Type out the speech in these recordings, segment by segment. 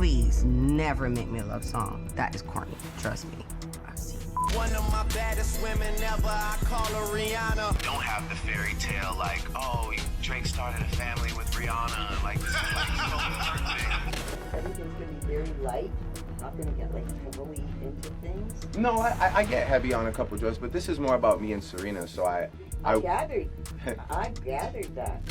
please never make me a love song. That is corny, trust me. I've seen it. One of my baddest women ever, I call her Rihanna. Don't have the fairy tale like, oh, Drake started a family with Rihanna. Like, this is like so perfect. Everything's gonna be very light. Not gonna get like heavily into things. No, I get heavy on a couple jokes, but this is more about me and Serena, so I gathered. I gathered that.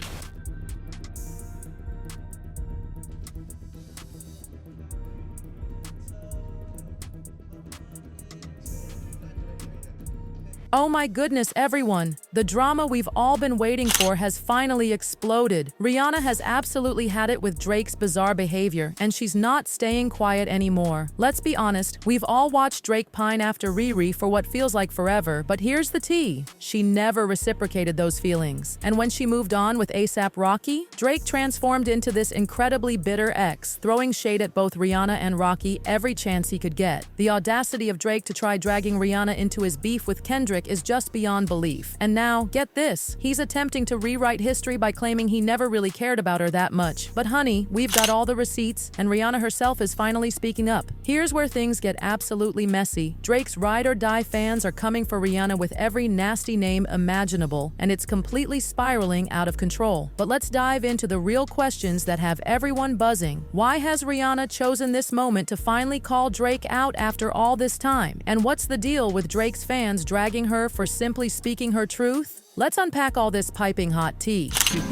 Oh my goodness, everyone! The drama we've all been waiting for has finally exploded. Rihanna has absolutely had it with Drake's bizarre behavior, and she's not staying quiet anymore. Let's be honest, we've all watched Drake pine after RiRi for what feels like forever, but here's the tea. She never reciprocated those feelings. And when she moved on with ASAP Rocky, Drake transformed into this incredibly bitter ex, throwing shade at both Rihanna and Rocky every chance he could get. The audacity of Drake to try dragging Rihanna into his beef with Kendrick is just beyond belief. And now, get this, he's attempting to rewrite history by claiming he never really cared about her that much. But honey, we've got all the receipts, and Rihanna herself is finally speaking up. Here's where things get absolutely messy. Drake's ride or die fans are coming for Rihanna with every nasty name imaginable, and it's completely spiraling out of control. But let's dive into the real questions that have everyone buzzing. Why has Rihanna chosen this moment to finally call Drake out after all this time? And what's the deal with Drake's fans dragging her for simply speaking her truth? Let's unpack all this piping hot tea. she's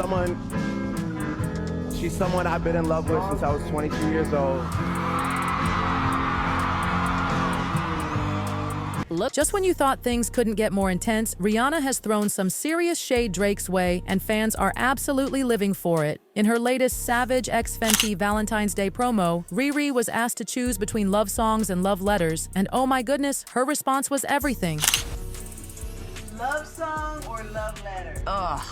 someone I've been in love with since I was 22 years old. Look, just when you thought things couldn't get more intense, Rihanna has thrown some serious shade Drake's way, and fans are absolutely living for it. In her latest Savage x Fenty Valentine's Day promo, RiRi was asked to choose between love songs and love letters, and oh my goodness, her response was everything. Love song or love letter? Ugh,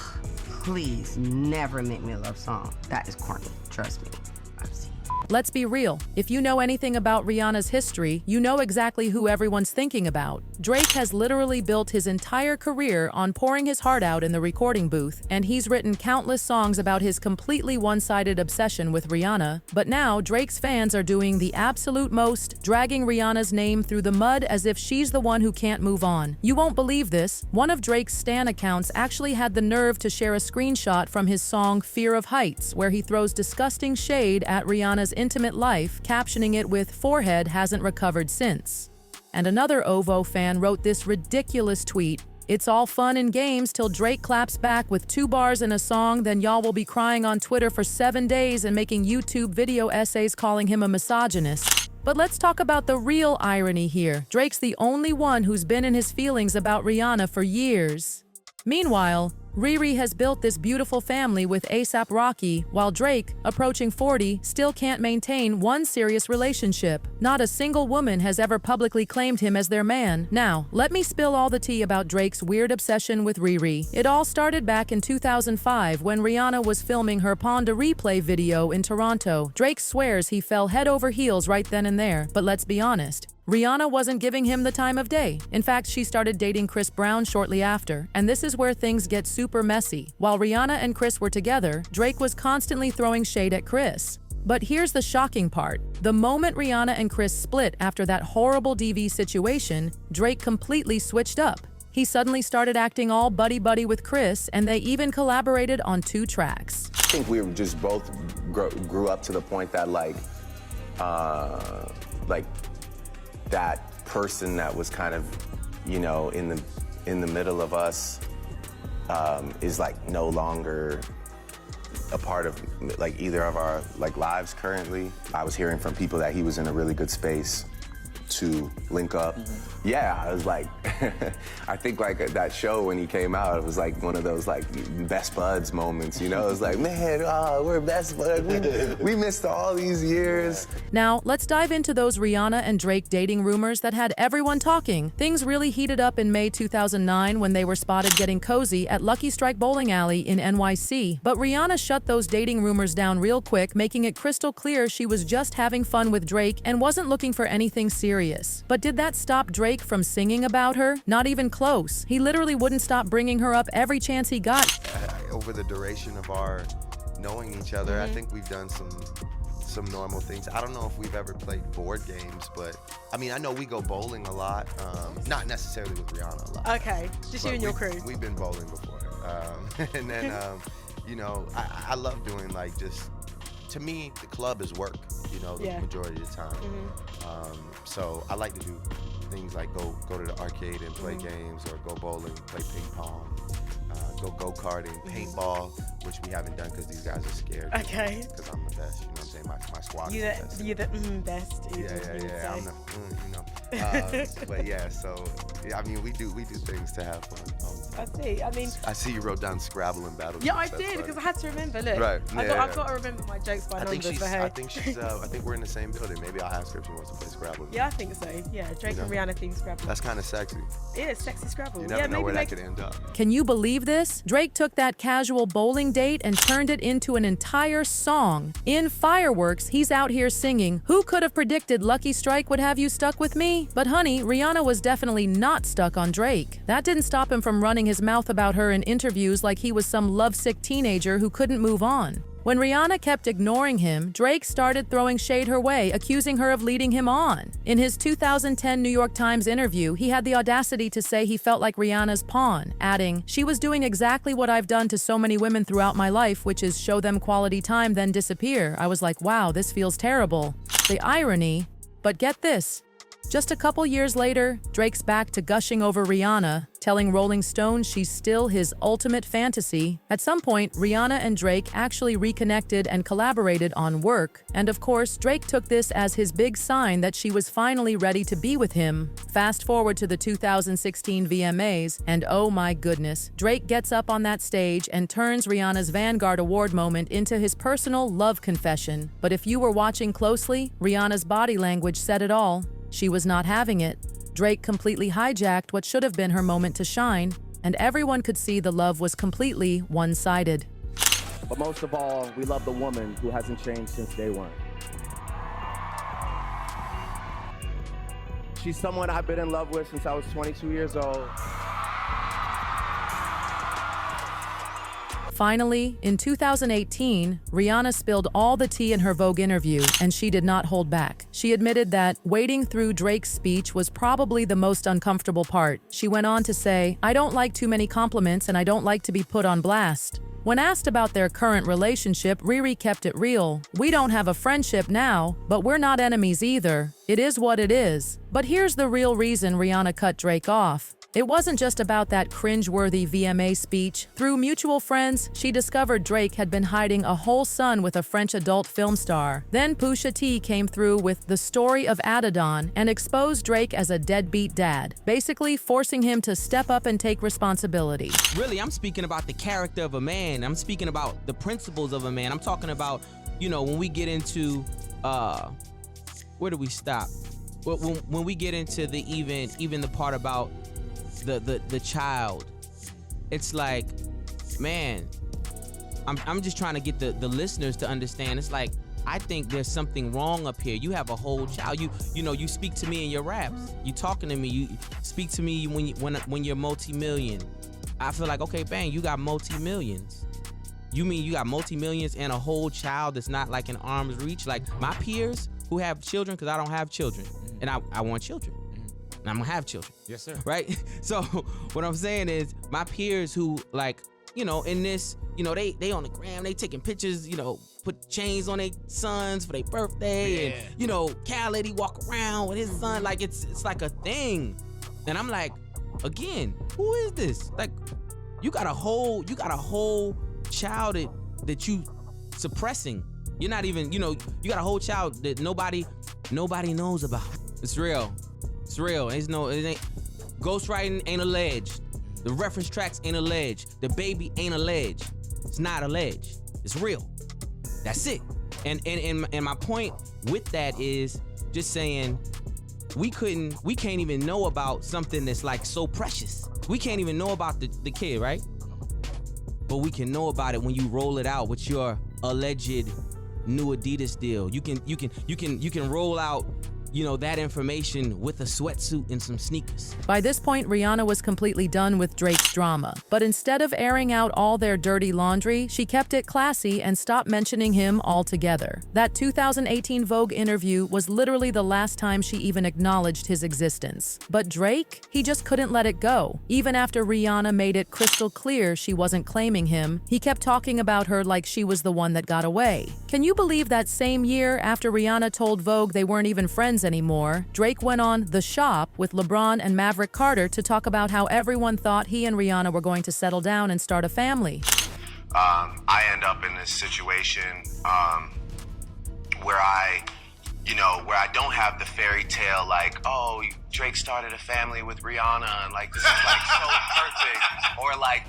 please never make me a love song. That is corny, trust me. I've seen it. Let's be real. If you know anything about Rihanna's history, you know exactly who everyone's thinking about. Drake has literally built his entire career on pouring his heart out in the recording booth, and he's written countless songs about his completely one-sided obsession with Rihanna. But now, Drake's fans are doing the absolute most, dragging Rihanna's name through the mud as if she's the one who can't move on. You won't believe this. One of Drake's stan accounts actually had the nerve to share a screenshot from his song Fear of Heights, where he throws disgusting shade at Rihanna's intimate life, captioning it with "forehead hasn't recovered since." And another OVO fan wrote this ridiculous tweet: "It's all fun and games till Drake claps back with 2 bars in a song, then y'all will be crying on Twitter for 7 days and making YouTube video essays calling him a misogynist." But let's talk about the real irony here. Drake's the only one who's been in his feelings about Rihanna for years. Meanwhile, RiRi has built this beautiful family with ASAP Rocky, while Drake, approaching 40, still can't maintain one serious relationship. Not a single woman has ever publicly claimed him as their man. Now, let me spill all the tea about Drake's weird obsession with RiRi. It all started back in 2005 when Rihanna was filming her Pon de Replay video in Toronto. Drake swears he fell head over heels right then and there, but let's be honest, Rihanna wasn't giving him the time of day. In fact, she started dating Chris Brown shortly after, and this is where things get super messy. While Rihanna and Chris were together, Drake was constantly throwing shade at Chris. But here's the shocking part. The moment Rihanna and Chris split after that horrible DV situation, Drake completely switched up. He suddenly started acting all buddy-buddy with Chris, and they even collaborated on 2 tracks. I think we just both grew up to the point that that person that was kind of, you know, in the middle of us is like no longer a part of like either of our like lives currently. I was hearing from people that he was in a really good space to link up. Yeah, I was like, I think like that show when he came out, it was like one of those like best buds moments, you know? It was like, man, we're best buds. We missed all these years. Now, let's dive into those Rihanna and Drake dating rumors that had everyone talking. Things really heated up in May 2009 when they were spotted getting cozy at Lucky Strike Bowling Alley in NYC. But Rihanna shut those dating rumors down real quick, making it crystal clear she was just having fun with Drake and wasn't looking for anything serious. But did that stop Drake from singing about her? Not even close. He literally wouldn't stop bringing her up every chance he got. Over the duration of our knowing each other, I think we've done some some normal things. I don't know if we've ever played board games, but I mean, I know we go bowling a lot. Not necessarily with Rihanna a lot. Okay, just you and your crew. We've been bowling before. And then, you know, I love doing like just, to me, the club is work, you know, the majority of the time. So I like to do things like go to the arcade and play games, or go bowling, play ping pong, go-karting, paintball, which we haven't done because these guys are scared. Okay. Because I'm the best, you know what I'm saying? My squad is the best. You're the best. Yeah. I'm the, you know. But yeah, so I mean, we do things to have fun. I see. I mean, I see you wrote down Scrabble and Battle. Yeah, I did, because I had to remember. Look, right. I've got to remember my jokes by numbers for her. I think we're in the same building. Maybe I'll ask her if she wants to play Scrabble. Yeah, I think so. Yeah, Drake and Rihanna themed Scrabble. That's kind of sexy. It is sexy Scrabble. You never know where that could end up. Can you believe this? Drake took that casual bowling date and turned it into an entire song. In Fireworks, he's out here singing, "Who could have predicted Lucky Strike would have you stuck with me?" But honey, Rihanna was definitely not stuck on Drake. That didn't stop him from running his mouth about her in interviews like he was some lovesick teenager who couldn't move on. When Rihanna kept ignoring him, Drake started throwing shade her way, accusing her of leading him on. In his 2010 New York Times interview, he had the audacity to say he felt like Rihanna's pawn, adding, "She was doing exactly what I've done to so many women throughout my life, which is show them quality time, then disappear." I was like, wow, this feels terrible. The irony, but get this. Just a couple years later, Drake's back to gushing over Rihanna, telling Rolling Stone she's still his ultimate fantasy. At some point, Rihanna and Drake actually reconnected and collaborated on work. And of course, Drake took this as his big sign that she was finally ready to be with him. Fast forward to the 2016 VMAs, and oh my goodness, Drake gets up on that stage and turns Rihanna's Vanguard Award moment into his personal love confession. But if you were watching closely, Rihanna's body language said it all. She was not having it. Drake completely hijacked what should have been her moment to shine, and everyone could see the love was completely one-sided. But most of all, we love the woman who hasn't changed since day one. She's someone I've been in love with since I was 22 years old. Finally, in 2018, Rihanna spilled all the tea in her Vogue interview, and she did not hold back. She admitted that wading through Drake's speech was probably the most uncomfortable part. She went on to say, "I don't like too many compliments and I don't like to be put on blast." When asked about their current relationship, RiRi kept it real. "We don't have a friendship now, but we're not enemies either. It is what it is." But here's the real reason Rihanna cut Drake off. It wasn't just about that cringe-worthy VMA speech. Through mutual friends, she discovered Drake had been hiding a whole son with a French adult film star. Then Pusha T came through with The Story of Adidon and exposed Drake as a deadbeat dad, basically forcing him to step up and take responsibility. Really, I'm speaking about the character of a man. I'm speaking about the principles of a man. I'm talking about, you know, when we get into, where do we stop? When we get into the even the part about the child, it's like, man, I'm just trying to get the listeners to understand. It's like, I think there's something wrong up here. You have a whole child. You know, you speak to me in your raps. You talking to me. You speak to me when you're multi-million. I feel like, okay, bang, you got multi-millions. You mean you got multi-millions and a whole child that's not like in arm's reach? Like my peers who have children, because I don't have children, and I want children. And I'm gonna have children. Yes, sir. Right? So what I'm saying is my peers who, like, you know, in this, you know, they on the gram, they taking pictures, you know, put chains on their sons for their birthday, and, you know, Khaled, he walk around with his son, like it's like a thing. And I'm like, again, who is this? Like, you got a whole child that you suppressing. You're not even, you know, you got a whole child that nobody knows about. It's real. It's real. It ain't. Ghostwriting ain't alleged. The reference tracks ain't alleged. The baby ain't alleged. It's not alleged. It's real. That's it. And my point with that is just saying we can't even know about something that's like so precious. We can't even know about the kid, right? But we can know about it when you roll it out with your alleged new Adidas deal. You can roll out that information with a sweatsuit and some sneakers. By this point, Rihanna was completely done with Drake's drama. But instead of airing out all their dirty laundry, she kept it classy and stopped mentioning him altogether. That 2018 Vogue interview was literally the last time she even acknowledged his existence. But Drake? He just couldn't let it go. Even after Rihanna made it crystal clear she wasn't claiming him, he kept talking about her like she was the one that got away. Can you believe that same year, after Rihanna told Vogue they weren't even friends anymore, Drake went on The Shop with LeBron and Maverick Carter to talk about how everyone thought he and Rihanna were going to settle down and start a family. I end up in this situation where I don't have the fairy tale like, oh, Drake started a family with Rihanna and like this is like so perfect, or like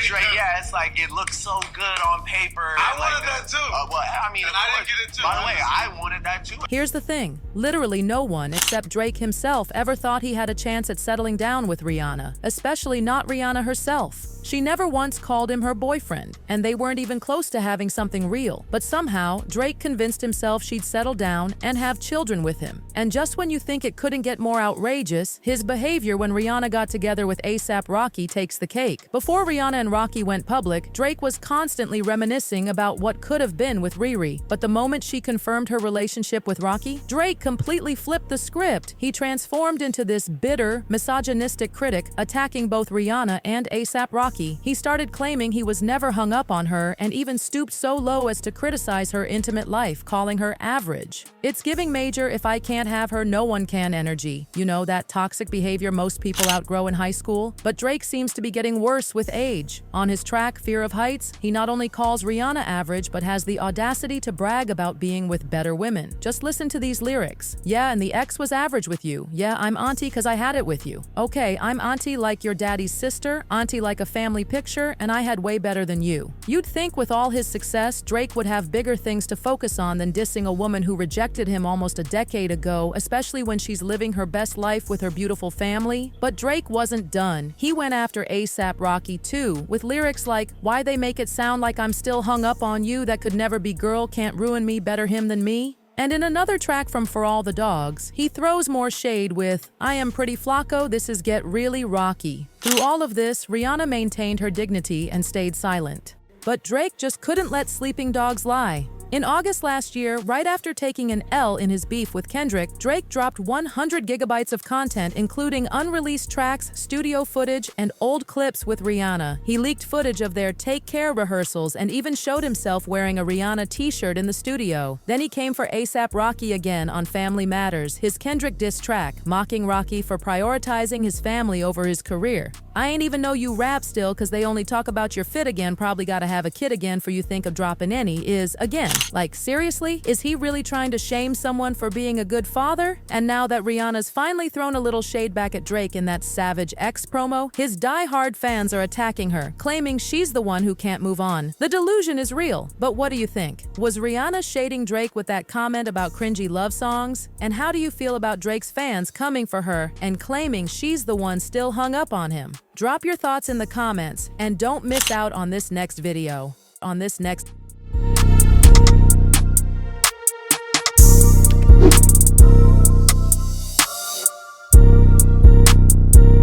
Drake, yeah, it's like it looks so good on paper. I wanted that too. Well, I mean, and I didn't get it too. By the way, I wanted that too. Here's the thing. Literally no one, except Drake himself, ever thought he had a chance at settling down with Rihanna, especially not Rihanna herself. She never once called him her boyfriend, and they weren't even close to having something real. But somehow, Drake convinced himself she'd settle down and have children with him. And just when you think it couldn't get more outrageous, his behavior when Rihanna got together with A$AP Rocky takes the cake. Before Rihanna and Rocky went public, Drake was constantly reminiscing about what could have been with RiRi. But the moment she confirmed her relationship with Rocky, Drake completely flipped the script. He transformed into this bitter, misogynistic critic, attacking both Rihanna and A$AP Rocky. He started claiming he was never hung up on her and even stooped so low as to criticize her intimate life, calling her average. It's giving major if I can't have her, no one can energy. You know, that toxic behavior most people outgrow in high school? But Drake seems to be getting worse with age. On his track, Fear of Heights, he not only calls Rihanna average, but has the audacity to brag about being with better women. Just listen to these lyrics. Yeah, and the ex was average with you. Yeah, I'm auntie cause I had it with you. Okay, I'm auntie like your daddy's sister, auntie like a family picture, and I had way better than you. You'd think with all his success, Drake would have bigger things to focus on than dissing a woman who rejected him almost a decade ago, especially when she's living her best life with her beautiful family. But Drake wasn't done. He went after A$AP Rocky too, with lyrics like, why they make it sound like I'm still hung up on you, that could never be, girl, can't ruin me, better him than me. And in another track from For All the Dogs, he throws more shade with, I am pretty Flacco, this is Get Really Rocky. Through all of this, Rihanna maintained her dignity and stayed silent. But Drake just couldn't let sleeping dogs lie. In August last year, right after taking an L in his beef with Kendrick, Drake dropped 100 gigabytes of content, including unreleased tracks, studio footage, and old clips with Rihanna. He leaked footage of their Take Care rehearsals and even showed himself wearing a Rihanna t-shirt in the studio. Then he came for A$AP Rocky again on Family Matters, his Kendrick diss track, mocking Rocky for prioritizing his family over his career. I ain't even know you rap still cause they only talk about your fit again, probably gotta have a kid again for you think of dropping any, is again. Like, seriously? Is he really trying to shame someone for being a good father? And now that Rihanna's finally thrown a little shade back at Drake in that Savage X promo, his die-hard fans are attacking her, claiming she's the one who can't move on. The delusion is real, but what do you think? Was Rihanna shading Drake with that comment about cringy love songs? And how do you feel about Drake's fans coming for her and claiming she's the one still hung up on him? Drop your thoughts in the comments, and don't miss out on this next video.